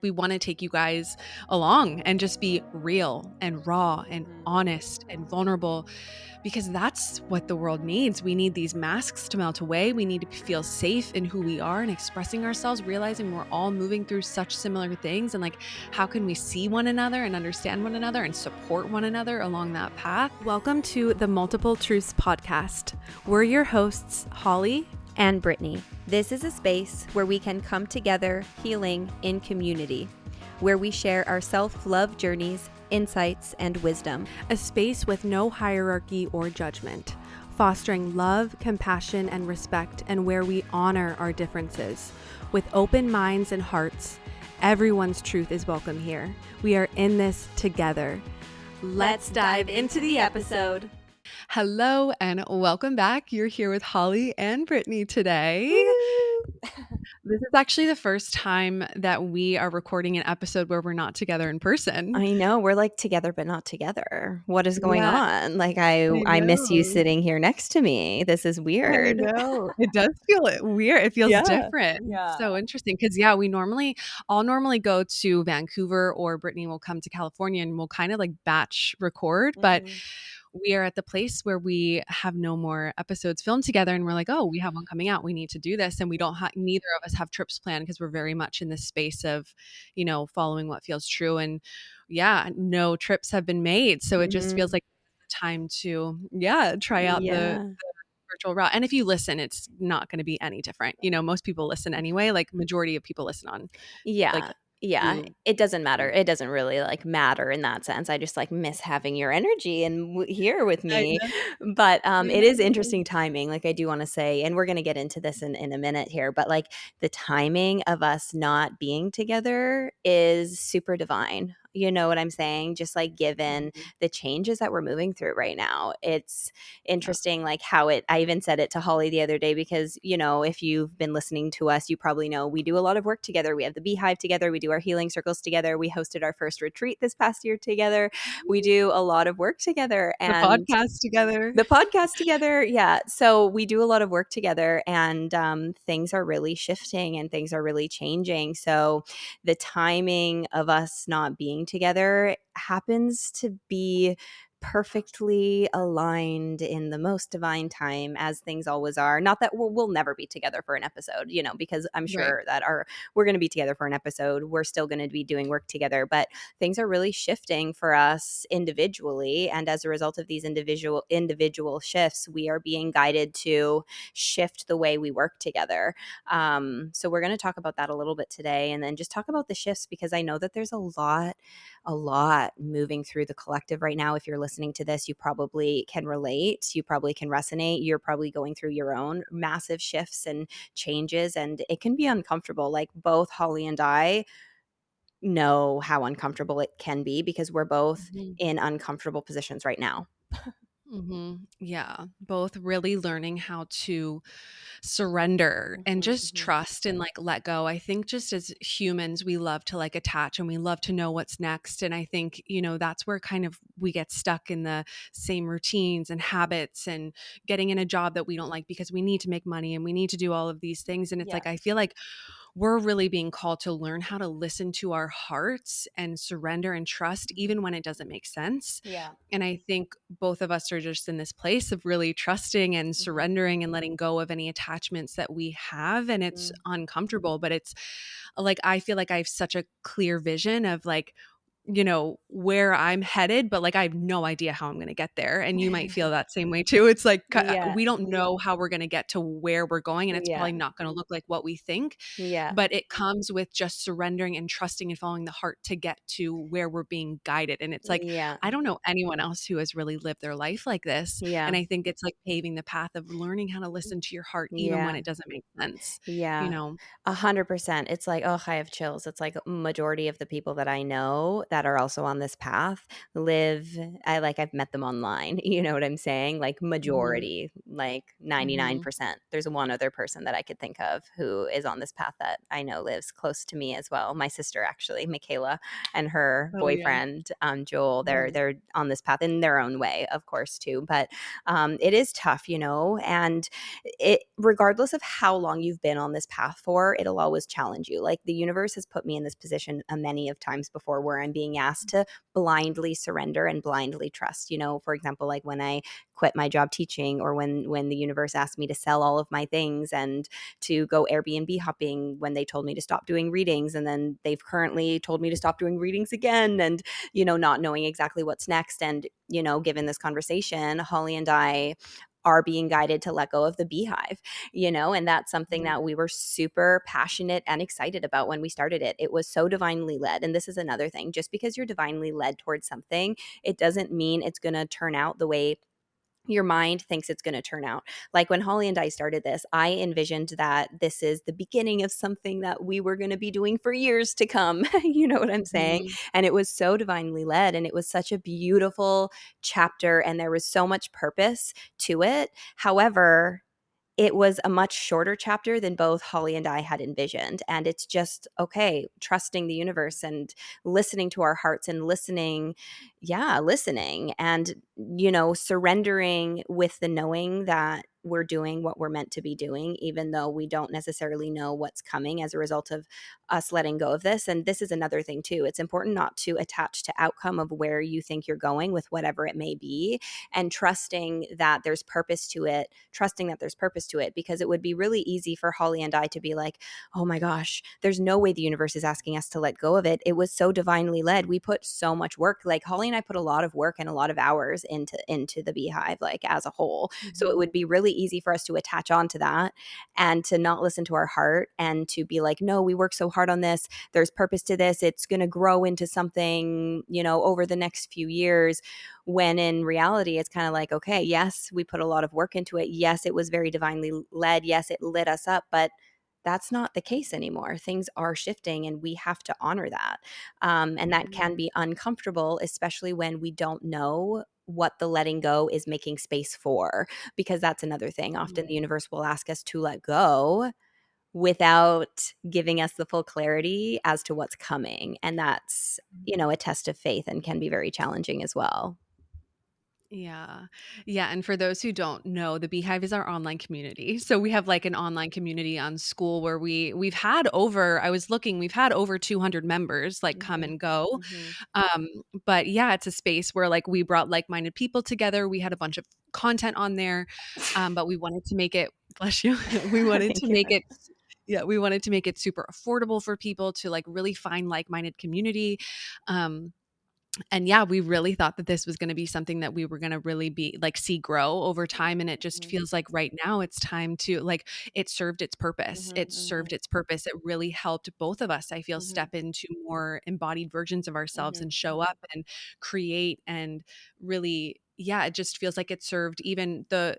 We want to take you guys along and just be real and raw and honest and vulnerable because that's what the world needs. We need these masks to melt away. We need to feel safe in who we are and expressing ourselves, realizing we're all moving through such similar things. And like, how can we see one another and understand one another and support one another along that path? Welcome to the Multiple Truths podcast. We're your hosts, Holly and Brittany. This is a space where we can come together healing in community, where we share our self-love journeys, insights, and wisdom. A space with no hierarchy or judgment, fostering love, compassion, and respect, and where we honor our differences. With open minds and hearts, everyone's truth is welcome here. We are in this together. Let's dive into the episode. Hello and welcome back. You're here with Holly and Brittany today. This is actually the first time that we are recording an episode where we're not together in person. I know, we're like together but not together. What is going on? Like I miss you sitting here next to me. This is weird. I know. It does feel weird. It feels different. Yeah. So interesting because I'll normally go to Vancouver or Brittany will come to California and we'll kind of like batch record, but we are at the place where we have no more episodes filmed together and we're like, oh, we have one coming out. We need to do this. And we don't have, neither of us have trips planned because we're very much in this space of, following what feels true. And no trips have been made. So it just feels like time to, try out the virtual route. And if you listen, it's not going to be any different. Most people listen anyway, like majority of people listen on. It doesn't matter. It doesn't really like matter in that sense. I just like miss having your energy and here with me. But it is interesting timing. Like I do want to say, and we're going to get into this in a minute here, but like the timing of us not being together is super divine. You know what I'm saying? Just like given the changes that we're moving through right now, it's interesting like how I even said it to Holly the other day because, if you've been listening to us, you probably know we do a lot of work together. We have the Beehive together. We do our healing circles together. We hosted our first retreat this past year together. We do a lot of work together. And the podcast together. Yeah. So we do a lot of work together and things are really shifting and things are really changing. So the timing of us not being together happens to be perfectly aligned in the most divine time as things always are. Not that we'll never be together for an episode, because I'm sure that we're going to be together for an episode. We're still going to be doing work together, but things are really shifting for us individually. And as a result of these individual shifts, we are being guided to shift the way we work together. So we're going to talk about that a little bit today and then just talk about the shifts because I know that there's a lot moving through the collective right now. If you're listening to this, you probably can relate. You probably can resonate. You're probably going through your own massive shifts and changes, and it can be uncomfortable. Like both Holly and I know how uncomfortable it can be because we're both in uncomfortable positions right now. Yeah, both really learning how to surrender and just trust and like let go. I think just as humans, we love to like attach and we love to know what's next. And I think, that's where kind of we get stuck in the same routines and habits and getting in a job that we don't like because we need to make money and we need to do all of these things. And it's like, I feel like we're really being called to learn how to listen to our hearts and surrender and trust even when it doesn't make sense. Yeah. And I think both of us are just in this place of really trusting and surrendering and letting go of any attachments that we have. And it's uncomfortable, but it's like, I feel like I have such a clear vision of like, where I'm headed, but like I have no idea how I'm going to get there. And you might feel that same way too. It's like we don't know how we're going to get to where we're going, and it's probably not going to look like what we think. But it comes with just surrendering and trusting and following the heart to get to where we're being guided. And it's like I don't know anyone else who has really lived their life like this. And I think it's like paving the path of learning how to listen to your heart even when it doesn't make sense. 100%. It's like, oh, I have chills. It's like majority of the people that I know that are also on this path live, I've met them online, you know what I'm saying? Like Mhm. majority, like Mhm. 99%. There's one other person that I could think of who is on this path that I know lives close to me as well. My sister actually, Michaela, and her Oh, yeah. boyfriend, Joel, they're Mhm. they're on this path in their own way, of course, too. But it is tough, and it, regardless of how long you've been on this path for, it'll always challenge you. Like the universe has put me in this position many of times before where I'm being asked to blindly surrender and blindly trust. For example, like when I quit my job teaching, or when the universe asked me to sell all of my things and to go Airbnb hopping, when they told me to stop doing readings, and then they've currently told me to stop doing readings again, and not knowing exactly what's next. And given this conversation, Holly and I are being guided to let go of the beehive, and that's something Mhm. that we were super passionate and excited about when we started it. It was so divinely led. And this is another thing: just because you're divinely led towards something, it doesn't mean it's going to turn out the way your mind thinks it's going to turn out. Like when Holly and I started this, I envisioned that this is the beginning of something that we were going to be doing for years to come. You know what I'm saying? Mhm. And it was so divinely led, and it was such a beautiful chapter, and there was so much purpose to it. However, it was a much shorter chapter than both Holly and I had envisioned. And it's just, okay, trusting the universe and listening to our hearts and listening. Yeah, listening and, surrendering with the knowing that we're doing what we're meant to be doing, even though we don't necessarily know what's coming as a result of us letting go of this. And this is another thing, too. It's important not to attach to outcome of where you think you're going with whatever it may be, and trusting that there's purpose to it, because it would be really easy for Holly and I to be like, oh my gosh, there's no way the universe is asking us to let go of it. It was so divinely led. We put so much work. Like Holly and I put a lot of work and a lot of hours into the beehive, like as a whole. So it Mhm. would be really easy for us to attach on to that and to not listen to our heart, and to be like, no, we worked so hard on this. There's purpose to this. It's going to grow into something, over the next few years, when in reality it's kind of like, okay, yes, we put a lot of work into it, yes, it was very divinely led, yes, it lit us up, but that's not the case anymore. Things are shifting, and we have to honor that. And that can Mhm. be uncomfortable, especially when we don't know what the letting go is making space for, because that's another thing. Often the Mhm. universe will ask us to let go without giving us the full clarity as to what's coming, and that's, a test of faith, and can be very challenging as well. Yeah. Yeah, and for those who don't know, the Beehive is our online community. So we have like an online community on school where we've had over, I was looking, we've had over 200 members like come Mhm. and go. Mhm. Um but yeah, it's a space where like we brought like-minded people together. We had a bunch of content on there. But we wanted to make it bless you. We wanted to Thank you. make it yeah, we wanted to make it super affordable for people to like really find like-minded community. Um and yeah, we really thought that this was going to be something that we were going to really be like see grow over time. And it just Mhm. feels like right now it's time to like it served its purpose. Mhm. It served Mhm. its purpose. It really helped both of us, I feel, Mhm. step into more embodied versions of ourselves Mhm. and show up and create and really, yeah, it just feels like it served even the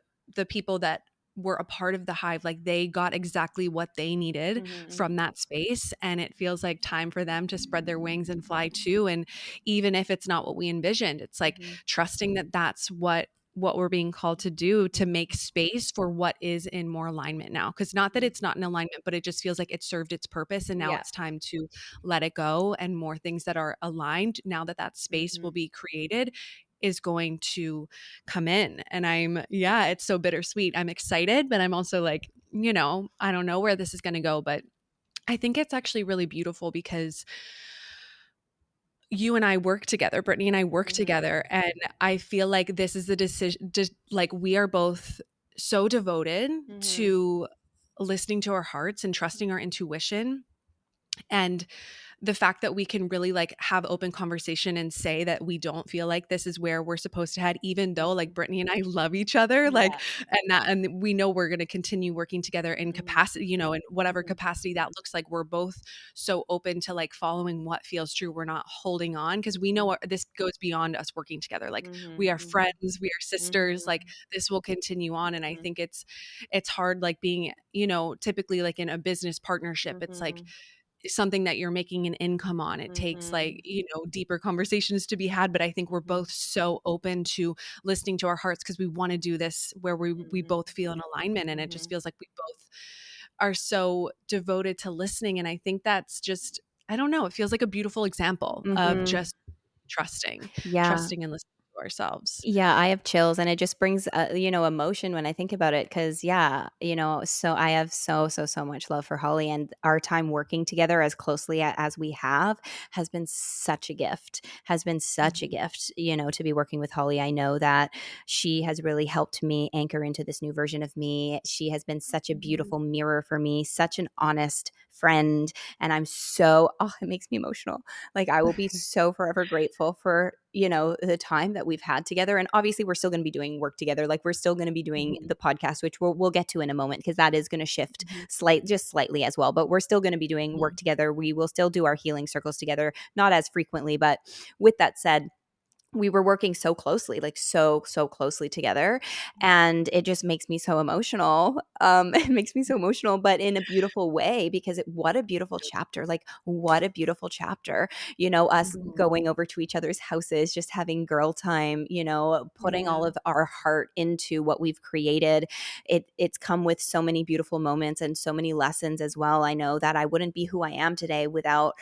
people that were a part of the hive, like they got exactly what they needed Mhm. from Mhm. that space. And it feels like time for them to spread their wings and fly too. And even if it's not what we envisioned, it's like Mhm. trusting that that's what we're being called to do, to make Mhm. space for what is in more alignment now. Because not that Mhm. it's not in alignment, but it just feels like it served its purpose and now Yeah. it's time to let it go, and more things that are aligned now that that space will Mhm. be created is going to come in. And yeah, it's so bittersweet. I'm excited, but I'm also like, I don't know where this is going to go, but I think it's actually really beautiful because you and I work together, Brittany and I work Mhm. together, and I feel like this is a decision, just like we are both so devoted Mhm. to listening to our hearts and trusting our intuition. And the fact that we can really like have open conversation and say that we don't feel like this is where we're supposed to head, even though like Mhm. Brittany and I love each other, like, Yeah. and we know we're going to continue working together in Mhm. capacity, in whatever Mhm. capacity that looks like. We're both so open to like following what feels true. We're not holding on because we know this goes beyond us working together. Like we Mhm. are Mhm. friends, we are sisters. Like Mhm. this will continue on, and I Mhm. think it's hard like being, typically like in a business partnership. It's like Mhm. something that you're making an income on. It takes like, Mhm. deeper conversations to be had. But I think we're Mhm. both so open to listening to our hearts because we want to do this where we Mhm. both feel in alignment. And it just Mhm. feels like we both are so devoted to listening. And I think that's just, I don't know, it feels like a beautiful example of Mhm. just trusting, Yeah. trusting and listening to ourselves. Yeah, I have chills, and it just brings, emotion when I think about it. Because yeah, so I have so much love for Holly, and our time working together as closely as we have has been such a gift, has been such a Mhm. gift, to be working with Holly. I know that she has really helped me anchor into this new version of me. She has been such a Mhm. beautiful mirror for me, such an honest friend, and I'm so, oh, it makes me emotional. Like, I will be so forever grateful for, the time that we've had together. And obviously we're still going to be doing work together. Like, we're still going to be doing Mhm. the podcast, which we'll get to in a moment, because that is going to shift Mhm. just slightly as well. But we're still going to be doing work Mhm. together. We will still do our healing circles together, not as frequently. But with that said, we were working so closely, like so closely together, and it just makes me so emotional. It makes me so emotional, but in a beautiful way, because what a beautiful chapter! Like, what a beautiful chapter! Us Mhm. going over to each other's houses, just having girl time. Putting Yeah. all of our heart into what we've created. It's come with so many beautiful moments and so many lessons as well. I know that I wouldn't be who I am today without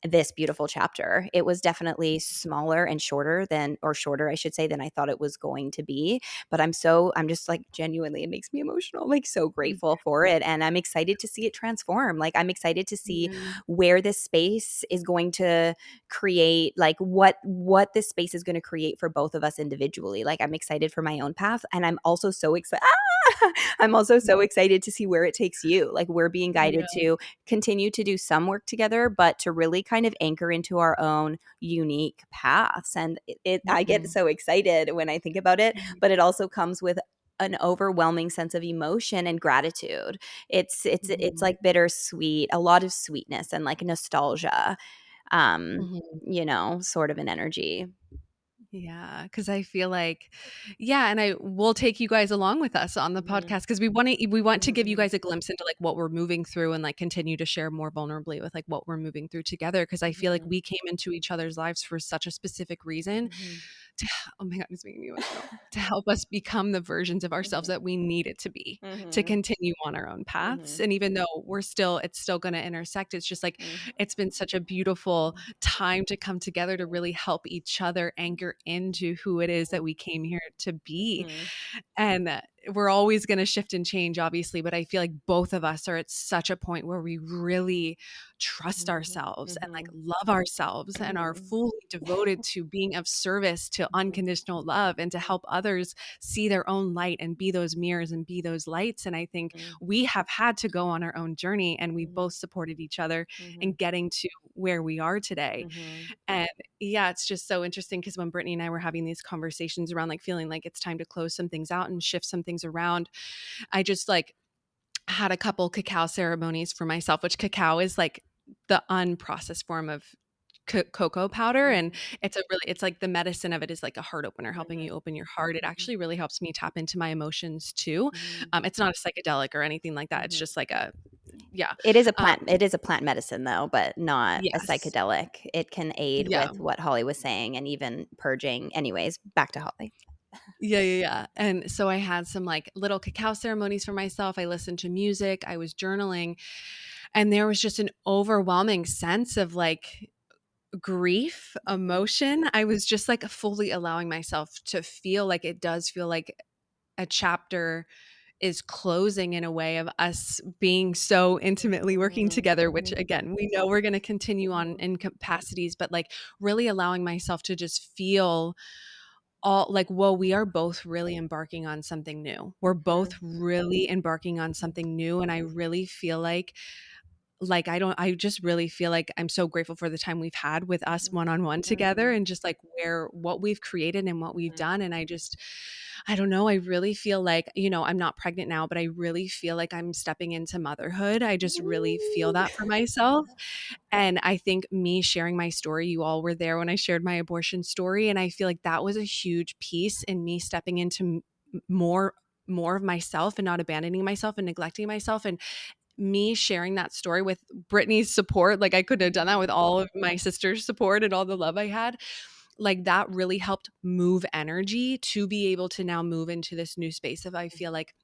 this beautiful chapter. It was definitely smaller and shorter, I should say, than I thought it was going to be. But I'm just like, genuinely, it makes me emotional, like so Mhm. grateful for it. And I'm excited to see it transform. Like, I'm excited to see Yeah. where this space is going to create, like what this space is going to create for both of us individually. Like, I'm excited for my own path. And I'm also so excited. I'm also so Mhm. excited to see where it takes you. Like, we're being guided Yeah. to continue to do some work together, but to really kind of anchor into our own unique paths. And I get Mhm. so excited when I think about it, Mhm. but it also comes with an overwhelming sense of emotion and gratitude. It's Mhm. like bittersweet, a lot of sweetness and like nostalgia, Mhm. sort of an energy. Yeah, because I feel like, yeah, and I will take you guys along with us on the Mhm. podcast because we want to give you Mhm. guys a glimpse into like what we're moving through and like continue to share more vulnerably with like what we're moving through together because I feel like Mhm. we came into each other's lives for such a specific reason Mhm. to oh my god, it's making me emotional. To help us become the versions of ourselves Mhm. that we needed to be to Mhm. continue on our own paths. Mhm. And even though it's still going to intersect, it's just like Mhm. it's been such a beautiful time to come together to really help each other anchor into who it is that we came here to be. Mhm. And we're always going to shift and change, obviously, but I feel like both of us are at such a point where we really trust Mhm. ourselves and like Mhm. love ourselves and are Mhm. fully devoted to being of service to unconditional love and to help others see their own light and be those mirrors and be those lights. And I think Mhm. we have had to go on our own journey and we Mhm. both supported each other in Mhm. getting to where we are today. Mhm. And yeah, it's just so interesting because when Brittany and I were having these conversations around like feeling like it's time to close some things out and shift some things around, I just like had a couple cacao ceremonies for myself, which cacao is like the unprocessed form of cocoa powder. And Mhm. it's like the medicine of it is like a heart opener, helping you Mhm. open your heart. It Mhm. actually really helps me tap into my emotions too. Mhm. It's not a psychedelic or anything like that. It's Mhm. just like a, yeah. Um, It is a plant medicine, though, but not a yes. psychedelic. It can aid Yeah. with what Holly was saying, and even purging. Anyways, back to Holly. Yeah, yeah, yeah. And so I had some like little cacao ceremonies for myself. I listened to music, I was journaling, and there was just an overwhelming sense of like grief, Mhm. emotion. I was just like fully allowing myself to feel like it does feel like a chapter is closing in a way of us being so intimately working Mhm. together, which Mhm. again, we know we're going to continue on Mhm. in capacities, but like really allowing myself to just feel all like, whoa, we are both really embarking on something new. We're both Mhm. really embarking on something new. And I really feel I just really feel like I'm so grateful for the time we've had with us Mhm. one on one together Mhm. and just like what we've created and what we've Mhm. done. And I don't know, I really feel like, I'm not pregnant now, but I really feel like I'm stepping into motherhood. I just really feel Ooh. that for myself. And I think me sharing my story, you all were there when I shared my abortion story. And I feel like that was a huge piece in me stepping into more of myself and not abandoning myself and neglecting myself and me sharing that story with Brittany's support, like I couldn't have done that with all of my sister's support and all the love I had. Like that really helped move energy to be able to now move into this new space of, I feel like,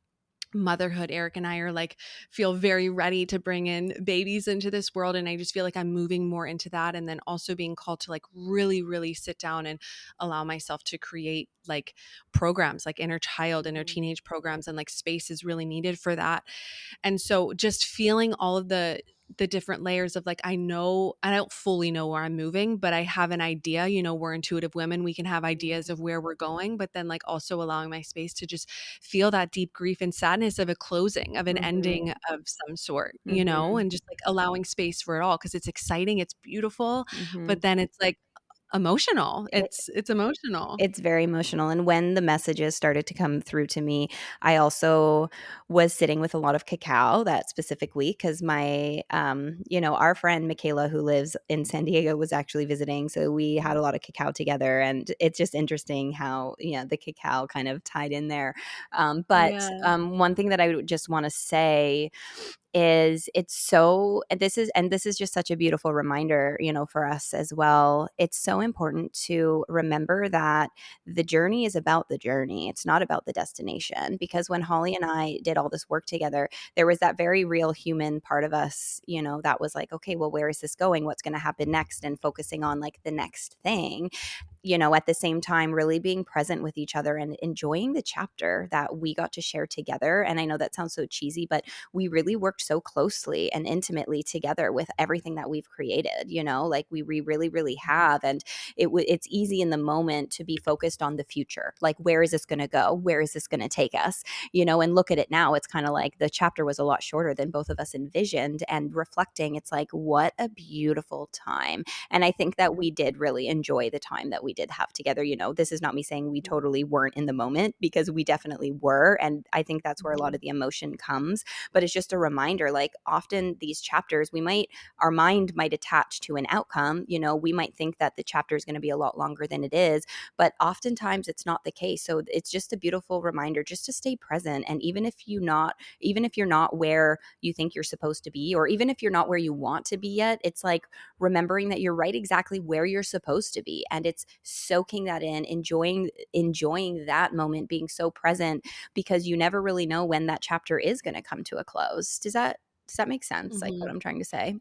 motherhood. Eric and I are like, feel very ready to bring in babies into this world. And I just feel like I'm moving more into that. And then also being called to like really, really sit down and allow myself to create like programs, like inner child, inner Mhm. teenage programs, and like space is really needed for that. And so just feeling all of the different layers of like, I know I don't fully know where I'm moving, but I have an idea. You know, we're intuitive women, we can have ideas of where we're going, but then like also allowing my space to just feel that deep grief and sadness of a closing, of an Mhm. ending of some sort, you know, Mhm. and just like allowing space for it all, because it's exciting, it's beautiful, but Mhm. then it's like emotional. It's emotional. It's very emotional, and when the messages started to come through to me, I also was sitting with a lot of cacao that specific week because our friend Michaela, who lives in San Diego, was actually visiting, so we had a lot of cacao together, and it's just interesting how, the cacao kind of tied in there. Yeah. One thing that I would just wanna say is it's so and this is just such a beautiful reminder, for us as well. It's so important to remember that the journey is about the journey. It's not about the destination, because when Holly and I did all this work together, there was that very real human part of us, that was like, okay, well, where is this going? What's going to happen next? And focusing on like the next thing, at the same time, really being present with each other and enjoying the chapter that we got to share together. And I know that sounds so cheesy, but we really worked so closely and intimately together with everything that we've created, like we really, really have. And it's easy in the moment to be focused on the future. Like, where is this going to go? Where is this going to take us? And look at it now. It's kind of like the chapter was a lot shorter than both of us envisioned, and reflecting, it's like, what a beautiful time. And I think that we did really enjoy the time that we did have together. This is not me saying we totally weren't in the moment, because we definitely were. And I think that's where a lot Mhm. of the emotion comes. But it's just a reminder, like, often these chapters, our mind might attach to an outcome. We might think that the chapter is going to be a lot longer than it is, but oftentimes it's not the case. So it's just a beautiful reminder just to stay present. And even if you're not where you think you're supposed to be, or even if you're not where you want to be yet, it's like remembering that you're right exactly where you're supposed to be, and it's soaking that in, enjoying that moment, being so present, because you never really know when that chapter is going to come to a close. Does that make sense, like what Mhm. I'm trying to say?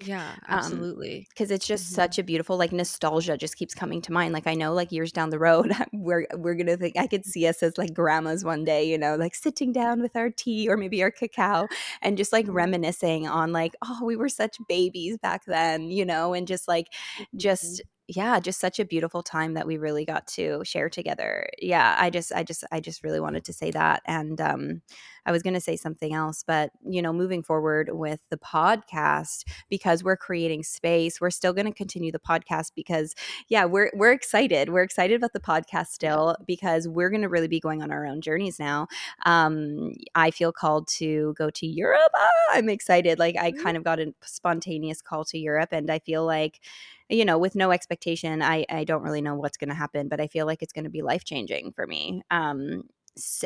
Yeah, um absolutely. because it's just Mhm. such a beautiful, like, nostalgia just keeps coming to mind. Like, I know, like, years down the road, we're gonna think, I could see us as like grandmas one day, like sitting down with our tea or maybe our cacao, and just like Mhm. reminiscing on, like, oh, we were such babies back then, and just like, just Mhm. yeah, just such a beautiful time that we really got to share together. Yeah, I just really wanted to say that. And I was going to say something else, but moving forward with the podcast, because we're creating space, we're still going to continue the podcast, because yeah, we're excited. We're excited about the podcast Yeah. still, because we're going to really be going on our own journeys now. I feel called to go to Europe. I'm excited. Like, I kind of got a spontaneous call to Europe, and I feel like, with no expectation, I don't really know what's going to happen, but I feel like it's going to be life changing for me.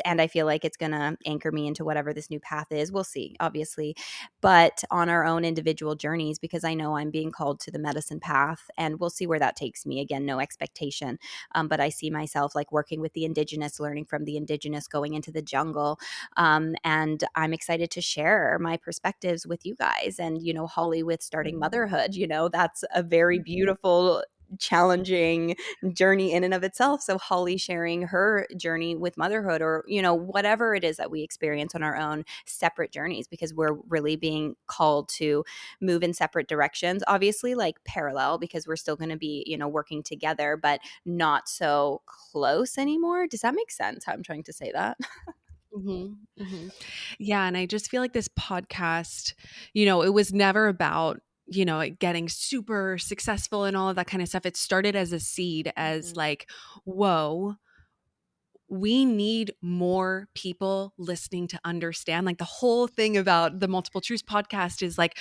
And I feel like it's going to anchor me into whatever this new path is. We'll see, obviously, but on our own individual journeys, because I know I'm being called to the medicine path, and we'll see where that takes me. Again, no expectation. But I see myself like working with the indigenous, learning from the indigenous, going into the jungle. And I'm excited to share my perspectives with you guys. And, Holly, with starting motherhood, that's a very beautiful, challenging journey in and of itself. So Holly sharing her journey with motherhood, or whatever it is that we experience on our own separate journeys, because we're really being called to move in separate directions, obviously, like parallel, because we're still going to be working together, but not so close anymore. Does that make sense, how I'm trying to say that? Mhm, mhm. Yeah, and I just feel like this podcast, it was never about, it getting super successful and all of that kind of stuff. It started as a seed, as Mhm. like, whoa, we need more people listening to understand. Like the whole thing about the Multiple Truths podcast is like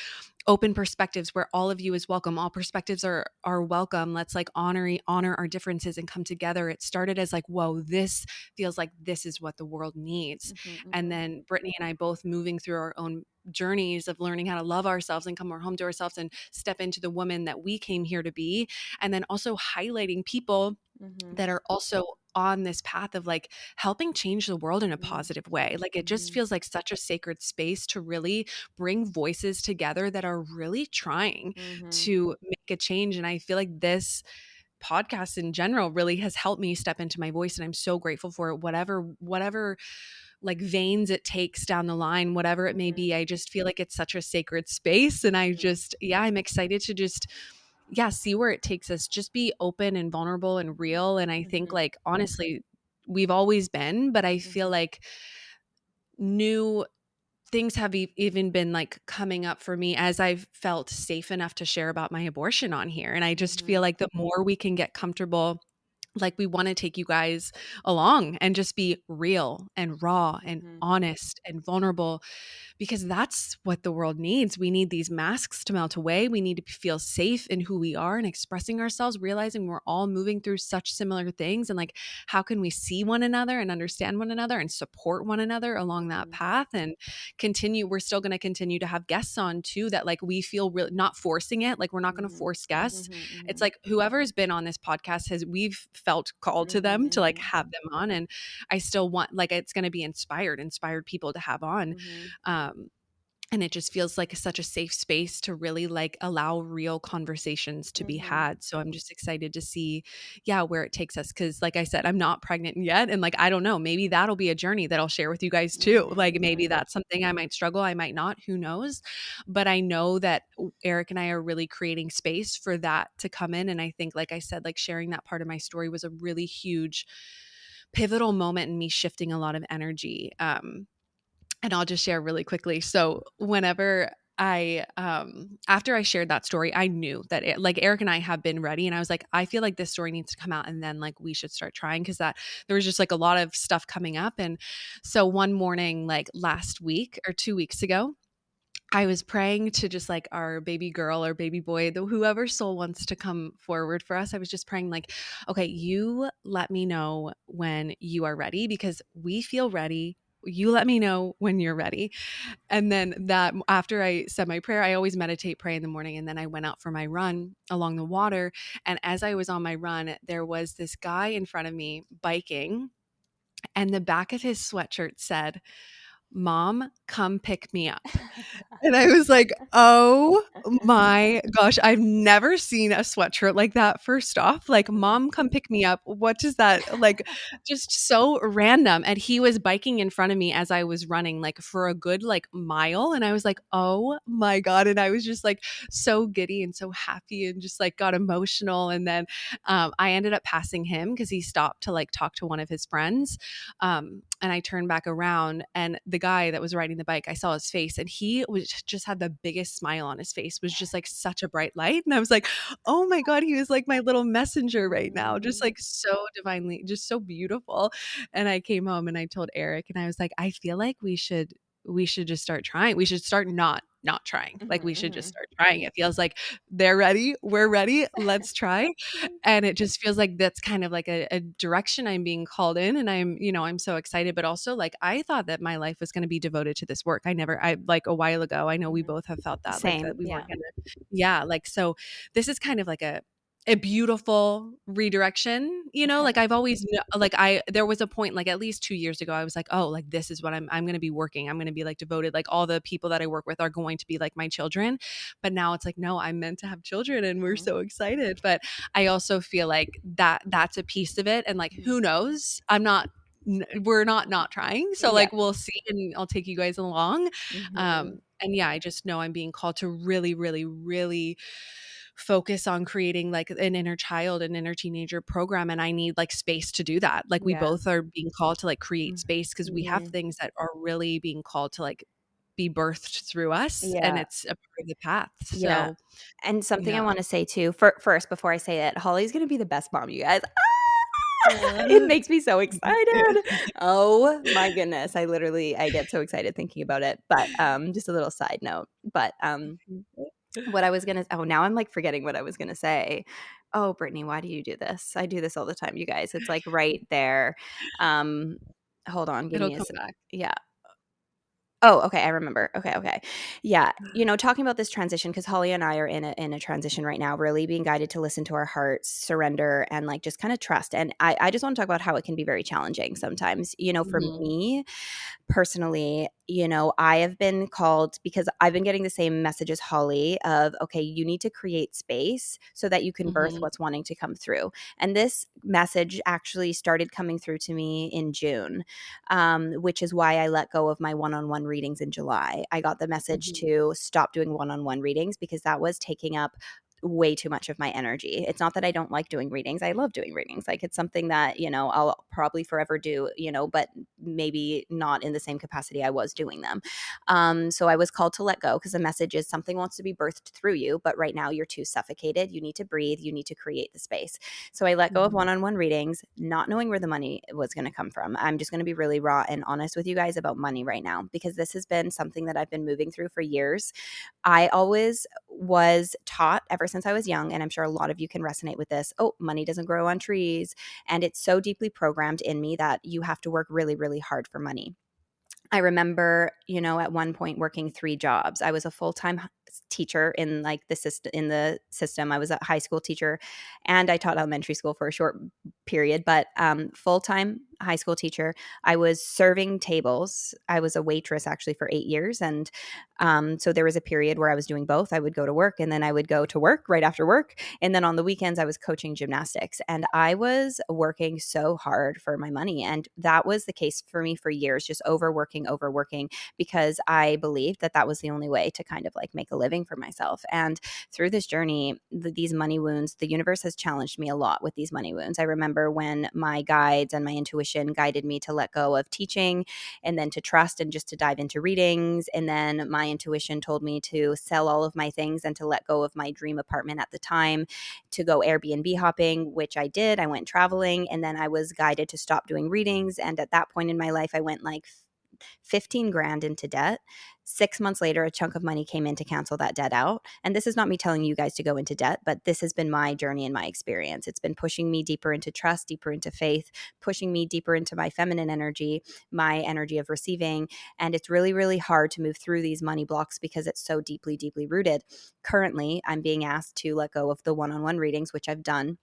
open perspectives where all of you is welcome. All perspectives are welcome. Let's like honor our differences and come together. It started as like, whoa, this feels like this is what the world needs. And Mhm, then Brittany and I both moving through our own journeys of learning how to love ourselves and come more home to ourselves and step into the woman that we came here to be. And then also highlighting people mhm, that are also on this path of like helping change the world in a mhm, positive way. Like it just mhm, feels like such a sacred space to really bring voices together that are really trying mhm, to make a change. And I feel like this podcast in general really has helped me step into my voice, and I'm so grateful for it. Whatever like veins it takes down the line, whatever it may mhm, be, I just feel like it's such a sacred space. And I mhm, just, yeah, I'm excited to just, yeah, see where it takes us. Just be open and vulnerable and real. And I think, mhm, like, honestly, we've always been, but I feel mhm, like new things have even been like coming up for me as I've felt safe enough to share about my abortion on here. And I just feel mhm, like the more we can get comfortable, like we want to take you guys along and just be real and raw and mhm, honest and vulnerable, because that's what the world needs. We need these masks to melt away. We need to feel safe in who we are and expressing ourselves, realizing we're all moving through such similar things. And like, how can we see one another and understand one another and support one another along that mhm, path and continue? We're still going to continue to have guests on too that like we feel really not forcing it. Like, we're not going to mhm, force guests. mhm, It's mhm, like whoever has been on this podcast we've felt called to them to like mhm, have them on. And I still want, like, it's going to be inspired people to have on. mhm, Um, and it just feels like such a safe space to really like allow real conversations to be mhm, had. So I'm just excited to see, yeah, where it takes us. Cause like I said, I'm not pregnant yet. And like, I don't know, maybe that'll be a journey that I'll share with you guys too. mhm, Like maybe mhm, that's something I might struggle, I might not, who knows? But I know that Eric and I are really creating space for that to come in. And I think, like I said, like sharing that part of my story was a really huge pivotal moment in me shifting a lot of energy. And I'll just share really quickly. So whenever after I shared that story, I knew that like Eric and I have been ready, and I was like, I feel like this story needs to come out, and then like we should start trying, because that there was just like a lot of stuff coming up. And so one morning, like last week or 2 weeks ago, I was praying to just like our baby girl or baby boy, whoever soul wants to come forward for us. I was just praying, like, okay, you let me know when you are ready, because we feel ready. You let me know when you're ready. And then that after I said my prayer, I always meditate, pray in the morning. And then I went out for my run along the water. And as I was on my run, there was this guy in front of me biking. And the back of his sweatshirt said, "Mom, come pick me up." And I was like, "Oh my gosh, I've never seen a sweatshirt like that." First off, like, mhm, "Mom, come pick me up." What does that like, just so random. And he was biking in front of me as I was running, like, for a good, like, mile, and I was like, "Oh my god." And I was just, like, so giddy and so happy and just, like, got emotional. And then, I ended up passing him because he stopped to, like, talk to one of his friends. And I turned back around, and the guy that was riding the bike, I saw his face, and he was just had the biggest smile on his face, was just like such a bright light. And I was like, oh my God, he was like my little messenger right now. Just mhm, like so divinely, just so beautiful. And I came home and I told Eric, and I was like, I feel like we should just start trying. We should start not trying. Like we should just mhm, start trying. It feels like they're ready, we're ready, let's try. mhm. And it just feels like that's kind of like a direction I'm being called in. And I'm so excited. But also, like, I thought that my life was going to be devoted to this work. I like a while ago, I know we Mhm. both have felt that, like that Same, we weren't yeah. gonna, yeah, like, so this is kind of like a beautiful redirection, like I've always like there was a point like at least 2 years ago, I was like, oh, like this is what I'm going to be working. I'm going to be like devoted. Like all the people that I work with are going to be like my children. But now it's like, no, I'm meant to have children, and we're Mhm, so excited. But I also feel like that's a piece of it. And like, mhm. who knows? We're not trying. So Yeah. like, we'll see, and I'll take you guys along. Mhm, And yeah, I just know I'm being called to really, really, really focus on creating like an inner child and inner teenager program. And I need like space to do that. Like we yeah. both are being called to like create Mm, space, because we have mhm. things that are really being called to like be birthed through us, and Yeah, it's a part of the path. yeah. So And something I yeah. wanna say too, first, before I say it, Holly's gonna be the best mom, you guys. It Uh, makes me so excited. Oh my goodness. I get so excited thinking about it. But just a little side note. But what I was gonna, oh, now I'm like forgetting what I was gonna say. Oh, Brittany, why do you do this? I do this all the time, you guys. It's like right there. Um, hold on, give It'll me come back. yeah. Oh, okay, I remember. Okay, okay. Yeah, talking about this transition because Holly and I are in a transition right now, really being guided to listen to our hearts, surrender, and like just kind of trust. And I just want to talk about how it can be very challenging sometimes. For Mhm, me, personally, I have been called because I've been getting the same message as Holly of, okay, you need to create space so that you can birth mhm, what's wanting to come through. And this message actually started coming through to me in June, which is why I let go of my one on one readings in July. I got the message mhm, to stop doing one on one readings because that was taking up way too much of my energy. It's not that I don't like doing readings. I love doing readings. Like it's something that, I'll probably forever do, but maybe not in the same capacity I was doing them. So I was called to let go because the message is something wants to be birthed through you, but right now you're too suffocated. You need to breathe. You need to create the space. So I let go of mhm, one-on-one readings, not knowing where the money was going to come from. I'm just going to be really raw and honest with you guys about money right now because this has been something that I've been moving through for years. I always was taught ever since I was young, and I'm sure a lot of you can resonate with this. Oh, money doesn't grow on trees. And it's so deeply programmed in me that you have to work really, really hard for money. I remember, at one point working 3 jobs. I was a full-time teacher in like the system. I was a high school teacher and I taught elementary school for a short period, but full-time high school teacher. I was serving tables. I was a waitress actually for 8 years and so there was a period where I was doing both. I would go to work and then I would go to work right after work. And then on the weekends, I was coaching gymnastics and I was working so hard for my money. And that was the case for me for years, just overworking, because I believed that that was the only way to kind of like make a living for myself. And through this journey, these money wounds, the universe has challenged me a lot with these money wounds. I remember when my guides and my intuition guided me to let go of teaching and then to trust and just to dive into readings. And then my intuition told me to sell all of my things and to let go of my dream apartment at the time to go Airbnb hopping, which I did. I went traveling and then I was guided to stop doing readings. And at that point in my life, I went like 15 grand into debt. 6 months later, a chunk of money came in to cancel that debt out. And this is not me telling you guys to go into debt, but this has been my journey and my experience. It's been pushing me deeper into trust, deeper into faith, pushing me deeper into my feminine energy, my energy of receiving. And it's really, really hard to move through these money blocks because it's so deeply, deeply rooted. Currently, I'm being asked to let go of the one on one readings, which I've done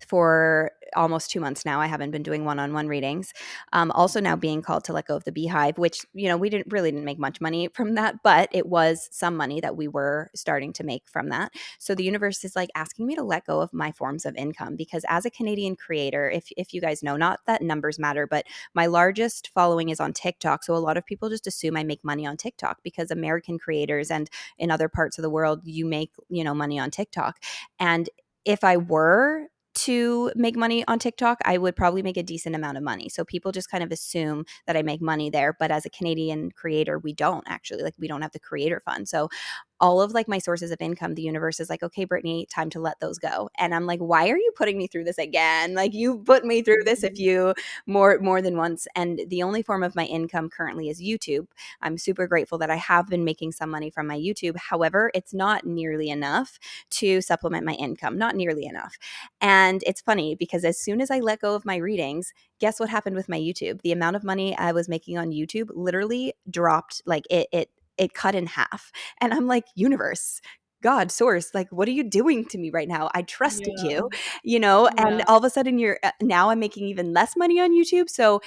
for almost 2 months now. I haven't been doing one-on-one readings. Also now being called to let go of the beehive, which, we didn't make much money from that, but it was some money that we were starting to make from that. So the universe is like asking me to let go of my forms of income because as a Canadian creator, if you guys know, not that numbers matter, but my largest following is on TikTok. So a lot of people just assume I make money on TikTok because American creators and in other parts of the world, you make, money on TikTok. And if I were to make money on TikTok, I would probably make a decent amount of money. So people just kind of assume that I make money there. But as a Canadian creator, we don't actually. Like, we don't have the creator fund. So all of like my sources of income, the universe is like, okay, Brittany, time to let those go. And I'm like, why are you putting me through this again? Like, you put me through this if mhm. you more than once. And the only form of my income currently is YouTube. I'm super grateful that I have been making some money from my YouTube. However, it's not nearly enough to supplement my income, not nearly enough. And it's funny because as soon as I let go of my readings, guess what happened with my YouTube? The amount of money I was making on YouTube literally dropped, like it cut in half. And I'm like, universe, God, source, like, what are you doing to me right now? I trusted Yeah, you, and yeah, all of a sudden you're now I'm making even less money on YouTube. So